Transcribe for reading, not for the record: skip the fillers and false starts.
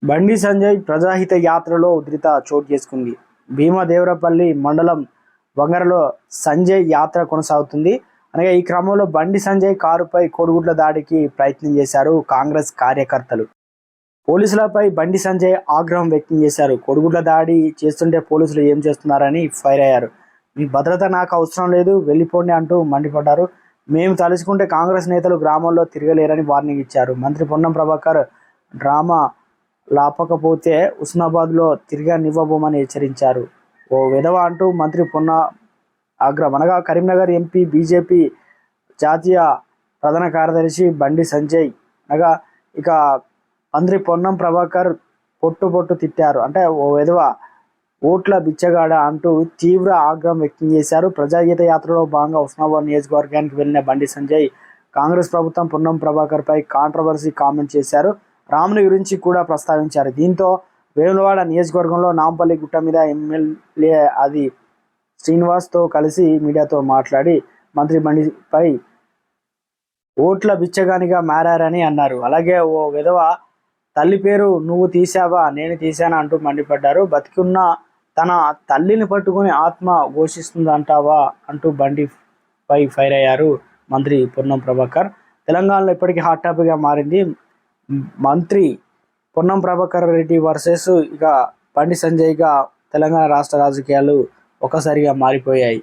బండి సంజయ్ ప్రజాహిత యాత్రలో ఉధృత చోటు చేసుకుంది. భీమదేవరపల్లి మండలం వంగరలో సంజయ్ యాత్ర కొనసాగుతుంది. అనగా ఈ క్రమంలో బండి సంజయ్ కారుపై కోడిగుడ్ల దాడికి ప్రయత్నం చేశారు కాంగ్రెస్ కార్యకర్తలు. పోలీసులపై బండి సంజయ్ ఆగ్రహం వ్యక్తం చేశారు. కోడిగుడ్ల దాడి చేస్తుంటే పోలీసులు ఏం చేస్తున్నారని ఫైర్ అయ్యారు. మీ భద్రత నాకు అవసరం లేదు, వెళ్ళిపోండి అంటూ మండిపడ్డారు. మేము తలుచుకుంటే కాంగ్రెస్ నేతలు గ్రామంలో తిరగలేరని వార్నింగ్ ఇచ్చారు. మంత్రి పొన్నం ప్రభాకర్ డ్రామా లాపకపోతే ఉస్నాబాద్లో తిరగనివ్వబోమని హెచ్చరించారు. ఓ విధవ అంటూ మంత్రి పొన్న ఆగ్రహం. అనగా కరీంనగర్ ఎంపీ బీజేపీ జాతీయ ప్రధాన కార్యదర్శి బండి సంజయ్ అనగా ఇక మంత్రి పొన్నం ప్రభాకర్ పొట్టు తిట్టారు. అంటే ఓ విధవ, ఓట్ల బిచ్చగాడ అంటూ తీవ్ర ఆగ్రహం వ్యక్తం చేశారు. ప్రజాగీత యాత్రలో భాగంగా ఉస్నాబాద్ నియోజకవర్గానికి వెళ్లిన బండి సంజయ్ కాంగ్రెస్ ప్రభుత్వం పొన్నం ప్రభాకర్ పై కాంట్రవర్సీ కామెంట్ చేశారు. రాముని గురించి కూడా ప్రస్తావించారు. దీంతో వేములవాడ నియోజకవర్గంలో నాంపల్లి గుట్ట మీద ఎమ్మెల్యే ఆది శ్రీనివాస్తో కలిసి మీడియాతో మాట్లాడి మంత్రి బండిపై ఓట్ల బిచ్చగానిగా మారారని అన్నారు. అలాగే ఓ విధవ తల్లి పేరు నువ్వు తీసావా, నేను తీశానా అంటూ మండిపడ్డారు. బతికున్న తన తల్లిని పట్టుకుని ఆత్మ ఘోషిస్తుందంటావా అంటూ బండిపై ఫైర్ అయ్యారు మంత్రి పొన్నం ప్రభాకర్. తెలంగాణలో ఇప్పటికీ హాట్ టాపిక్గా మారింది మంత్రి పొన్నం ప్రభాకర్ రెడ్డి వర్సెస్ ఇక బండి సంజయ్గా తెలంగాణ రాష్ట్ర రాజకీయాలు ఒక్కసారిగా మారిపోయాయి.